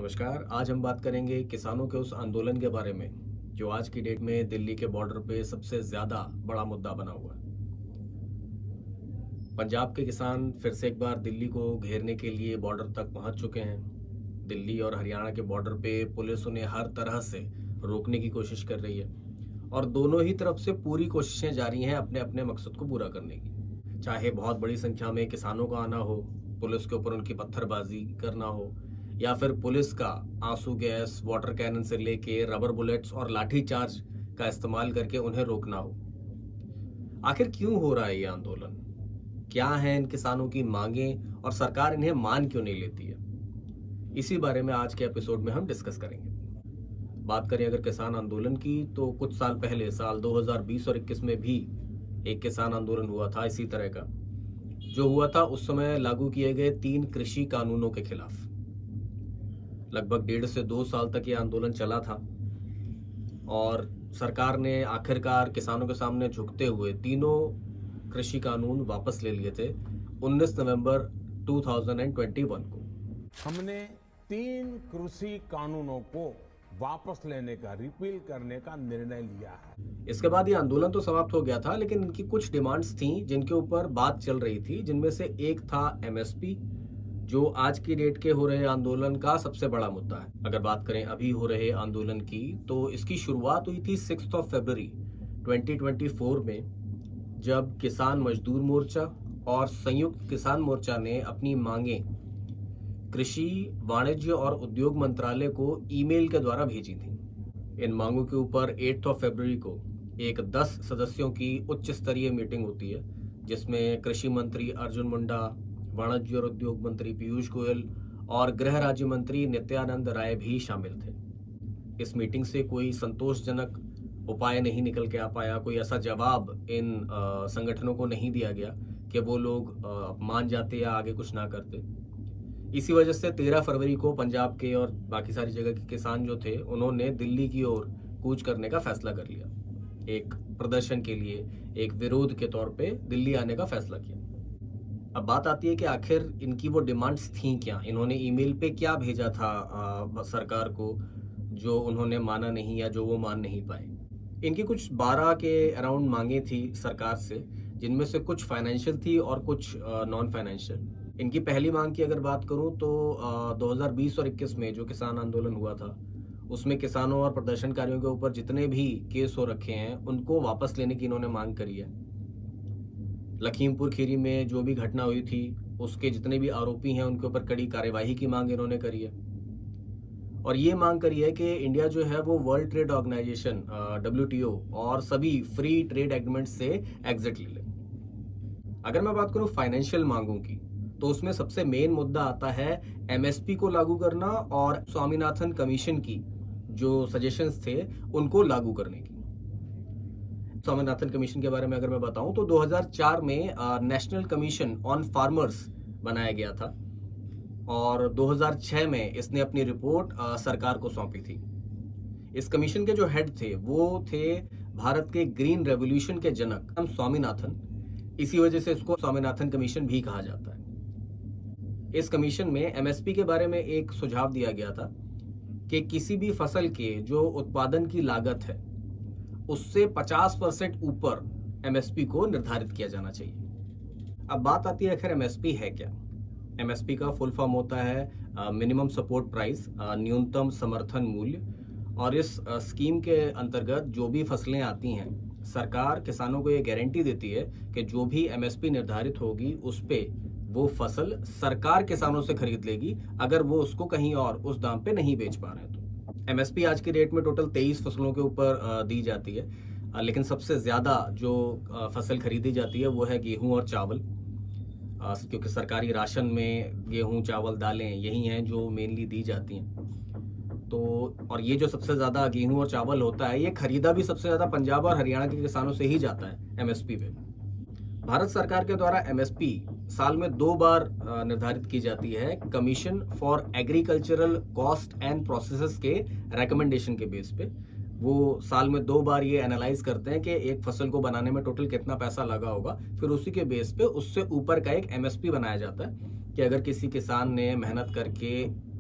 नमस्कार। आज हम बात करेंगे किसानों के उस आंदोलन के बारे में जो आज की डेट में दिल्ली के बॉर्डर पे सबसे ज्यादा बड़ा मुद्दा बना हुआ है। पंजाब के किसान फिर से एक बार दिल्ली को घेरने के लिए बॉर्डर तक पहुंच चुके हैं। दिल्ली और हरियाणा के बॉर्डर पे पुलिस उन्हें हर तरह से रोकने की कोशिश कर रही है और दोनों ही तरफ से पूरी कोशिशें जारी हैं अपने अपने मकसद को पूरा करने की। चाहे बहुत बड़ी संख्या में किसानों का आना हो, पुलिस के ऊपर उनकी पत्थरबाजी करना हो, या फिर पुलिस का आंसू गैस, वाटर कैनन से लेके रबर बुलेट्स और लाठी चार्ज का इस्तेमाल करके उन्हें रोकना हो। आखिर क्यों हो रहा है ये आंदोलन? क्या है इन किसानों की मांगें और सरकार इन्हें मान क्यों नहीं लेती है? इसी बारे में आज के एपिसोड में हम डिस्कस करेंगे। बात करें अगर किसान आंदोलन की, तो कुछ साल पहले साल 2020 और 21 में भी एक किसान आंदोलन हुआ था इसी तरह का। जो हुआ था उस समय लागू किए गए 3 कृषि कानूनों के खिलाफ। लगभग 1.5 से 2 साल तक ये आंदोलन चला था और सरकार ने आखिरकार किसानों के सामने झुकते हुए तीनों कृषि कानून वापस ले लिए थे 19 नवंबर 2021 को। हमने 3 कृषि कानूनों को वापस लेने का, रिपील करने का निर्णय लिया है। इसके बाद ये आंदोलन तो समाप्त हो गया था, लेकिन इनकी कुछ डिमांड्स थी जिनके ऊपर बात चल रही थी, जिनमें से एक था एमएसपी, जो आज की डेट के हो रहे आंदोलन का सबसे बड़ा मुद्दा है। अगर बात करें अभी हो रहे आंदोलन की, तो इसकी शुरुआत हुई थी 6 फरवरी 2024 में, जब किसान मजदूर मोर्चा और संयुक्त किसान मोर्चा ने अपनी मांगें कृषि, वाणिज्य और उद्योग मंत्रालय को ईमेल के द्वारा भेजी थी। इन मांगों के ऊपर 8 फरवरी को एक 10 सदस्यों की उच्च स्तरीय मीटिंग होती है, जिसमें कृषि मंत्री अर्जुन मुंडा, वाणिज्य और उद्योग मंत्री पीयूष गोयल और गृह राज्य मंत्री नित्यानंद राय भी शामिल थे। इस मीटिंग से कोई संतोषजनक उपाय नहीं निकल के आ पाया, कोई ऐसा जवाब इन संगठनों को नहीं दिया गया कि वो लोग मान जाते या आगे कुछ ना करते। इसी वजह से 13 फरवरी को पंजाब के और बाकी सारी जगह के किसान जो थे, उन्होंने दिल्ली की ओर कूच करने का फैसला कर लिया। एक प्रदर्शन के लिए, एक विरोध के तौर पे दिल्ली आने का फैसला किया। अब बात आती है कि आखिर इनकी वो डिमांड्स थी क्या, इन्होंने ईमेल पे क्या भेजा था सरकार को जो उन्होंने माना नहीं या जो वो मान नहीं पाए। इनकी कुछ 12 के अराउंड मांगे थी सरकार से, जिनमें से कुछ फाइनेंशियल थी और कुछ नॉन फाइनेंशियल। इनकी पहली मांग की अगर बात करूं तो 2020 और 21 में जो किसान आंदोलन हुआ था, उसमें किसानों और प्रदर्शनकारियों के ऊपर जितने भी केस हो रखे हैं उनको वापस लेने की इन्होंने मांग करी है। लखीमपुर खीरी में जो भी घटना हुई थी, उसके जितने भी आरोपी हैं उनके ऊपर कड़ी कार्यवाही की मांग इन्होंने करी है। और ये मांग करी है कि इंडिया जो है वो वर्ल्ड ट्रेड ऑर्गेनाइजेशन WTO और सभी फ्री ट्रेड एग्रीमेंट से एग्जिट ले ले। अगर मैं बात करूं फाइनेंशियल मांगों की, तो उसमें सबसे मेन मुद्दा आता है एमएसपी को लागू करना और स्वामीनाथन कमीशन की जो सजेशंस थे उनको लागू करने की। स्वामीनाथन कमीशन के बारे में अगर मैं बताऊं तो 2004 में नेशनल कमीशन ऑन फार्मर्स बनाया गया था और 2006 में इसने अपनी रिपोर्ट सरकार को सौंपी थी। इस कमीशन के जो हेड थे वो थे भारत के ग्रीन रेवोल्यूशन के जनक स्वामीनाथन। इसी वजह से इसको स्वामीनाथन कमीशन भी कहा जाता है। इस कमीशन में एमएसपी के बारे में एक सुझाव दिया गया था कि किसी भी फसल के जो उत्पादन की लागत है उससे 50% ऊपर एमएसपी को निर्धारित किया जाना चाहिए। अब बात आती है आखिर एमएसपी है क्या। एमएसपी का फुल फॉर्म होता है मिनिमम सपोर्ट प्राइस, न्यूनतम समर्थन मूल्य। और इस स्कीम के अंतर्गत जो भी फसलें आती हैं, सरकार किसानों को ये गारंटी देती है कि जो भी एमएसपी निर्धारित होगी उस पे वो फसल सरकार किसानों से खरीद लेगी, अगर वो उसको कहीं और उस दाम पे नहीं बेच पा रहे हैं तो। एमएसपी आज की डेट में टोटल 23 फसलों के ऊपर दी जाती है, लेकिन सबसे ज्यादा जो फसल खरीदी जाती है वो है गेहूं और चावल, क्योंकि सरकारी राशन में गेहूं, चावल, दालें यही हैं जो मेनली दी जाती हैं। तो और ये जो सबसे ज्यादा गेहूं और चावल होता है, ये खरीदा भी सबसे ज्यादा पंजाब और हरियाणा के किसानों से ही जाता है एमएसपी पे। भारत सरकार के द्वारा एमएसपी साल में 2 बार निर्धारित की जाती है commission for agricultural cost and processes के रेकमेंडेशन के बेस पे। वो साल में 2 बार ये एनालाइज करते हैं कि एक फसल को बनाने में टोटल कितना पैसा लगा होगा, फिर उसी के बेस पे उससे ऊपर का एक एमएसपी बनाया जाता है कि अगर किसी किसान ने मेहनत करके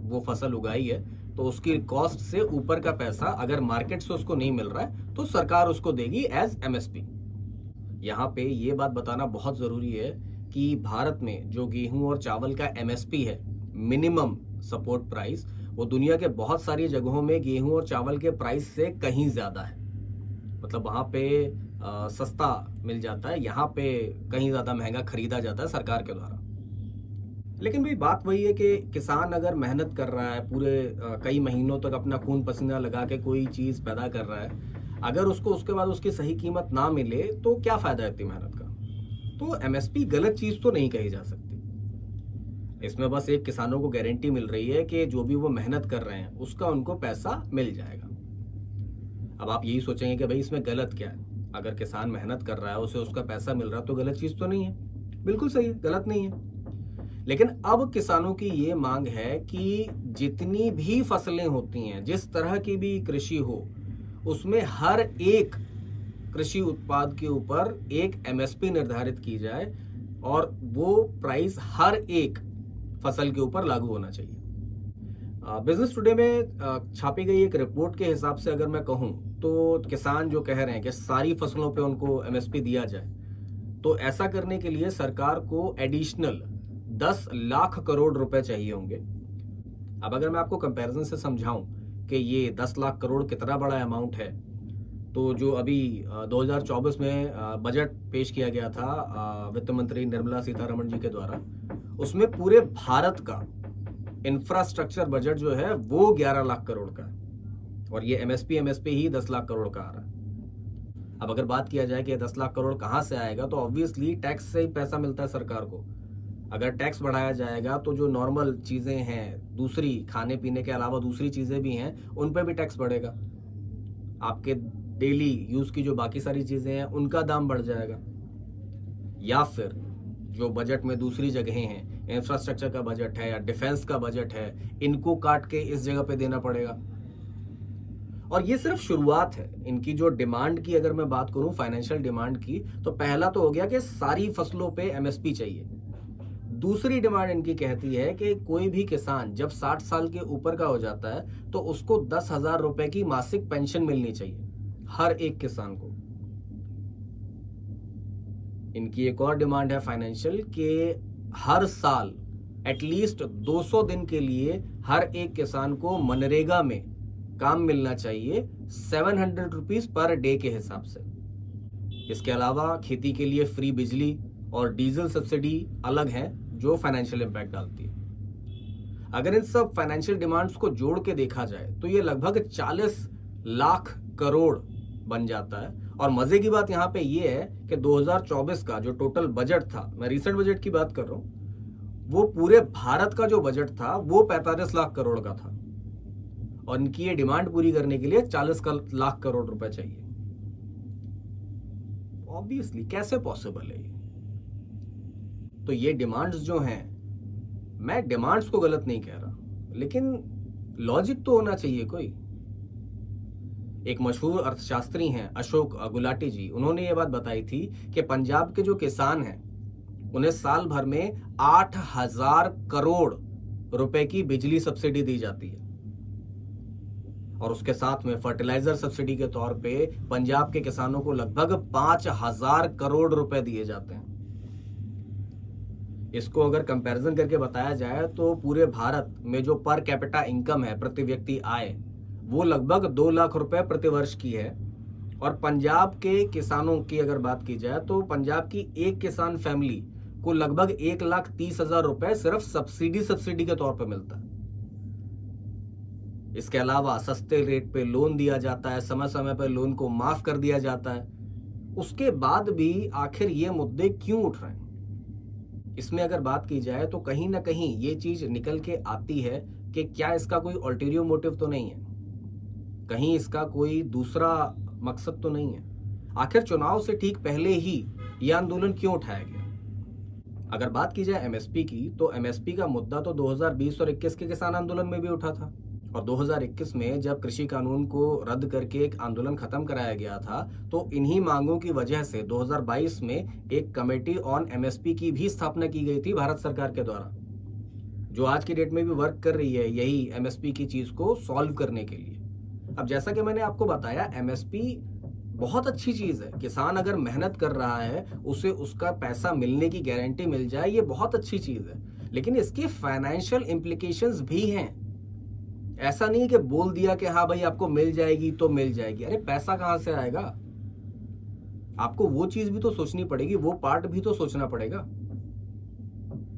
वो फसल उगाई है तो उसकी कॉस्ट से ऊपर का पैसा अगर मार्केट से उसको नहीं मिल रहा है तो सरकार उसको देगी एज एमएसपी। यहाँ पे ये बात बताना बहुत जरूरी है कि भारत में जो गेहूं और चावल का एमएसपी है, मिनिमम सपोर्ट प्राइस, वो दुनिया के बहुत सारी जगहों में गेहूं और चावल के प्राइस से कहीं ज्यादा है। मतलब वहां पे सस्ता मिल जाता है, यहाँ पे कहीं ज्यादा महंगा खरीदा जाता है सरकार के द्वारा। लेकिन भाई बात वही है कि किसान अगर मेहनत कर रहा है पूरे कई महीनों तक अपना खून पसीना लगा के कोई चीज पैदा कर रहा है, अगर उसको उसके बाद उसकी सही कीमत ना मिले तो क्या फायदा है इतनी मेहनत का। तो एमएसपी गलत चीज तो नहीं कही जा सकती। इसमें बस एक किसानों को गारंटी मिल रही है कि जो भी वो मेहनत कर रहे हैं उसका उनको पैसा मिल जाएगा। अब आप यही सोचेंगे कि भाई इसमें गलत क्या है, अगर किसान मेहनत कर रहा है उसे उसका पैसा मिल रहा है तो गलत चीज तो नहीं है। बिल्कुल सही है, गलत नहीं है। लेकिन अब किसानों की ये मांग है कि जितनी भी फसलें होती हैं, जिस तरह की भी कृषि हो, उसमें हर एक कृषि उत्पाद के ऊपर एक एमएसपी निर्धारित की जाए और वो प्राइस हर एक फसल के ऊपर लागू होना चाहिए। बिजनेस टुडे में छापी गई एक रिपोर्ट के हिसाब से अगर मैं कहूं तो किसान जो कह रहे हैं कि सारी फसलों पे उनको एमएसपी दिया जाए, तो ऐसा करने के लिए सरकार को एडिशनल 10 लाख करोड़ रुपए चाहिए होंगे। अब अगर मैं आपको कंपैरिजन से समझाऊं कि ये 10 लाख करोड़ कितना बड़ा अमाउंट है, तो जो अभी 2024 में बजट पेश किया गया था वित्त मंत्री निर्मला सीतारमण जी के द्वारा, उसमें पूरे भारत का इंफ्रास्ट्रक्चर बजट जो है वो 11 लाख करोड़ का है और ये एमएसपी ही 10 लाख करोड़ का आ रहा है। अब अगर बात किया जाए कि 10 लाख करोड़ कहां से आएगा, तो ऑब्वियसली टैक्स से ही पैसा मिलता है सरकार को। अगर टैक्स बढ़ाया जाएगा तो जो नॉर्मल चीजें हैं, दूसरी खाने पीने के अलावा दूसरी चीजें भी हैं, उन पर भी टैक्स बढ़ेगा। आपके डेली यूज की जो बाकी सारी चीजें हैं उनका दाम बढ़ जाएगा। या फिर जो बजट में दूसरी जगहें हैं, इंफ्रास्ट्रक्चर का बजट है या डिफेंस का बजट है, इनको काट के इस जगह पे देना पड़ेगा। और ये सिर्फ शुरुआत है। इनकी जो डिमांड की अगर मैं बात करूं, फाइनेंशियल डिमांड की, तो पहला तो हो गया कि सारी फसलों पे एमएसपी चाहिए। दूसरी डिमांड इनकी कहती है कि कोई भी किसान जब 60 साल के ऊपर का हो जाता है तो उसको 10,000 रुपए की मासिक पेंशन मिलनी चाहिए हर एक किसान को। इनकी एक और डिमांड है फाइनेंशियल कि हर साल एटलीस्ट 200 दिन के लिए हर एक किसान को मनरेगा में काम मिलना चाहिए 700 रुपीज पर डे के हिसाब से। इसके अलावा खेती के लिए फ्री बिजली और डीजल सब्सिडी अलग है जो फाइनेंशियल इंपैक्ट डालती है। अगर इन सब फाइनेंशियल डिमांड्स को जोड़ के देखा जाए तो ये लगभग 40 लाख करोड़ बन जाता है। और मजे की बात यहाँ पे ये है कि 2024 का जो टोटल बजट था, मैं रिसेंट बजट की बात कर रहा हूं, वो पूरे भारत का जो बजट था वो 45 लाख करोड़ का था और इनकी ये डिमांड पूरी करने के लिए 40 लाख करोड़ रुपए चाहिए। ऑब्वियसली कैसे पॉसिबल है ये? तो ये डिमांड्स जो हैं, मैं डिमांड्स को गलत नहीं कह रहा, लेकिन लॉजिक तो होना चाहिए कोई। एक मशहूर अर्थशास्त्री हैं अशोक गुलाटी जी, उन्होंने ये बात बताई थी कि पंजाब के जो किसान हैं उन्हें साल भर में 8,000 करोड़ रुपए की बिजली सब्सिडी दी जाती है और उसके साथ में फर्टिलाइजर सब्सिडी के तौर पे पंजाब के किसानों को लगभग 5,000 करोड़ रुपए दिए जाते हैं। इसको अगर कंपैरिजन करके बताया जाए तो पूरे भारत में जो पर कैपिटा इनकम है, प्रति व्यक्ति आय, वो लगभग 2 लाख रुपए प्रति वर्ष की है। और पंजाब के किसानों की अगर बात की जाए तो पंजाब की एक किसान फैमिली को लगभग 1,30,000 रुपए सिर्फ सब्सिडी के तौर पर मिलता है। इसके अलावा सस्ते रेट पे लोन दिया जाता है, समय समय पर लोन को माफ कर दिया जाता है। उसके बाद भी आखिर ये मुद्दे क्यों उठ रहे हैं? इसमें अगर बात की जाए तो कहीं ना कहीं ये चीज निकल के आती है कि क्या इसका कोई अल्टीरियर मोटिव तो नहीं है, कहीं इसका कोई दूसरा मकसद तो नहीं है। आखिर चुनाव से ठीक पहले ही यह आंदोलन क्यों उठाया गया? अगर बात की जाए एमएसपी की, तो एमएसपी का मुद्दा तो 2020 और 21 के किसान आंदोलन में भी उठा था और 2021 में जब कृषि कानून को रद्द करके एक आंदोलन खत्म कराया गया था तो इन्हीं मांगों की वजह से 2022 में एक कमेटी ऑन एमएसपी की भी स्थापना की गई थी भारत सरकार के द्वारा, जो आज की डेट में भी वर्क कर रही है यही एमएसपी की चीज को सॉल्व करने के लिए। अब जैसा कि मैंने आपको बताया, एमएसपी बहुत अच्छी चीज है। किसान अगर मेहनत कर रहा है, उसे उसका पैसा मिलने की गारंटी मिल जाए, ये बहुत अच्छी चीज है। लेकिन इसके फाइनेंशियल इम्प्लीकेशंस भी हैं। ऐसा नहीं कि बोल दिया कि हाँ भाई आपको मिल जाएगी तो मिल जाएगी। अरे पैसा कहां से आएगा? आपको वो चीज भी तो सोचनी पड़ेगी, वो पार्ट भी तो सोचना पड़ेगा।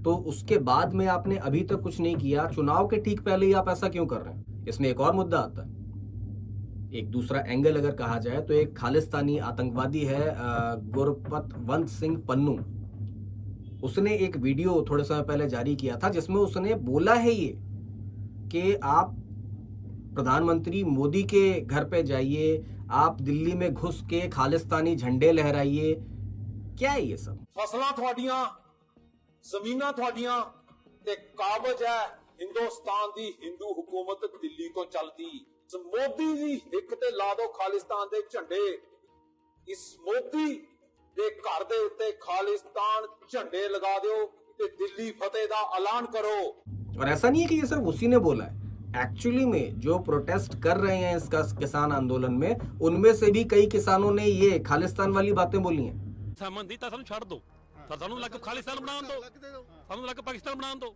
तो उसके बाद में आपने अभी तक कुछ नहीं किया, चुनाव के ठीक पहले ही आप ऐसा क्यों कर रहे हैं? इसमें एक और मुद्दा आता है। एक दूसरा एंगल अगर कहा जाए तो एक खालिस्तानी आतंकवादी है गुरपतवंत सिंह पन्नू। उसने एक वीडियो थोड़े समय पहले जारी किया था जिसमें उसने बोला है ये कि आप प्रधानमंत्री मोदी के घर पे जाइए, आप दिल्ली में घुस के खालिस्तानी झंडे लहराइए। क्या है ये सब? फसलां थोड़ियां, जमीनां थोड़ियां ते काबज है हिंदुस्तान दी हिंदू हुकूमत दिल्ली तो चलदी। मोदी जी हिक ते ला दो खालिस्तान दे झंडे। इस मोदी दे घर दे उत्ते खालिस्तान झंडे लगा दो ते दिल्ली फतेह दा ऐलान करो। और ऐसा नहीं है कि ये सिर्फ उसी ने बोला है। एक्चुअली में जो प्रोटेस्ट कर रहे हैं इसका किसान आंदोलन में, उनमें से भी कई किसानों ने ये खालिस्तान वाली बातें बोली हैं। संबंधित सानू छड़ दो, ਸਾਨੂੰ ਲੱਗ ਖਾਲਿਸਤਾਨ ਬਣਾਉਣ ਦਿਓ, ਸਾਨੂੰ ਲੱਗ ਪਾਕਿਸਤਾਨ ਬਣਾਉਣ ਦਿਓ।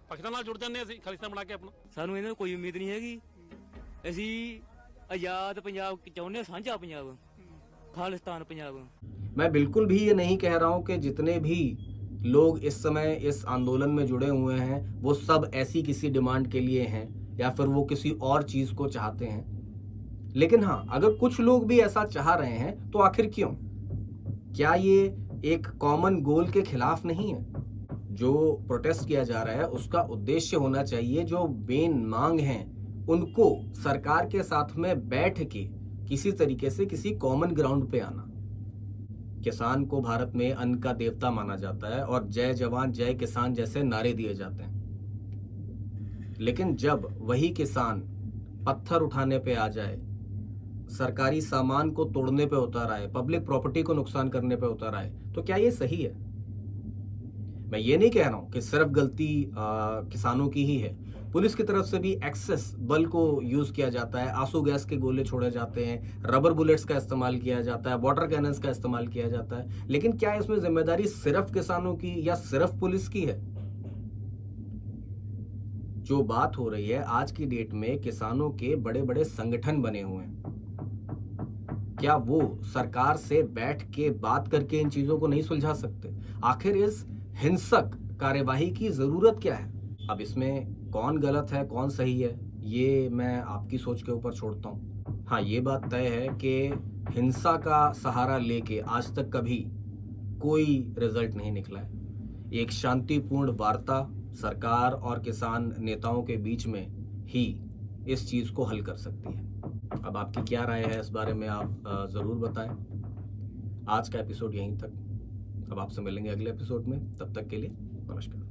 ਪਾਕਿਸਤਾਨ ਨਾਲ ਜੁੜ ਜਾਂਦੇ ਅਸੀਂ ਖਾਲਿਸਤਾਨ ਬਣਾ ਕੇ ਆਪਣਾ। ਸਾਨੂੰ ਇਹਨਾਂ ਨੂੰ ਕੋਈ ਉਮੀਦ ਨਹੀਂ ਹੈਗੀ। ਅਸੀਂ ਆਜ਼ਾਦ ਪੰਜਾਬ ਚਾਹੁੰਦੇ ਹਾਂ, ਸਾਂਝਾ ਪੰਜਾਬ, ਖਾਲਿਸਤਾਨ ਪੰਜਾਬ। मैं बिल्कुल भी ये नहीं कह रहा हूं कि जितने भी लोग इस समय इस आंदोलन में जुड़े हुए हैं वो सब ऐसी किसी डिमांड के लिए हैं या फिर वो किसी और चीज को चाहते हैं। लेकिन हाँ, अगर कुछ लोग भी ऐसा चाह रहे हैं तो आखिर क्यों? क्या ये एक कॉमन गोल के खिलाफ नहीं है? जो प्रोटेस्ट किया जा रहा है उसका उद्देश्य होना चाहिए जो मेन मांग हैं उनको सरकार के साथ में बैठ के किसी तरीके से किसी कॉमन ग्राउंड पे आना। किसान को भारत में अन्न का देवता माना जाता है और जय जवान जय किसान जैसे नारे दिए जाते हैं। लेकिन जब वही किसान पत्थर उठाने पे आ जाए, सरकारी सामान को तोड़ने पे उतर आए, पब्लिक प्रॉपर्टी को नुकसान करने पे उतर आए, तो क्या ये सही है? मैं ये नहीं कह रहा हूं कि सिर्फ गलती किसानों की ही है। पुलिस की तरफ से भी एक्सेस बल को यूज किया जाता है, आंसू गैस के गोले छोड़े जाते हैं, रबर बुलेट्स का इस्तेमाल किया जाता है, वाटर कैनन्स का इस्तेमाल किया जाता है। लेकिन क्या इसमें जिम्मेदारी सिर्फ किसानों की या सिर्फ पुलिस की है? जो बात हो रही है आज की डेट में, किसानों के बड़े बड़े संगठन बने हुए हैं। क्या वो सरकार से बैठ के बात करके इन चीजों को नहीं सुलझा सकते? आखिर इस हिंसक कार्यवाही की जरूरत क्या है? अब इसमें कौन गलत है कौन सही है ये मैं आपकी सोच के ऊपर छोड़ता हूँ। हाँ, ये बात तय है कि हिंसा का सहारा लेके आज तक कभी कोई रिजल्ट नहीं निकला है। एक शांतिपूर्ण वार्ता सरकार और किसान नेताओं के बीच में ही इस चीज को हल कर सकती है। अब आपकी क्या राय है इस बारे में आप जरूर बताएं। आज का एपिसोड यहीं तक। अब आपसे मिलेंगे अगले एपिसोड में, तब तक के लिए नमस्कार।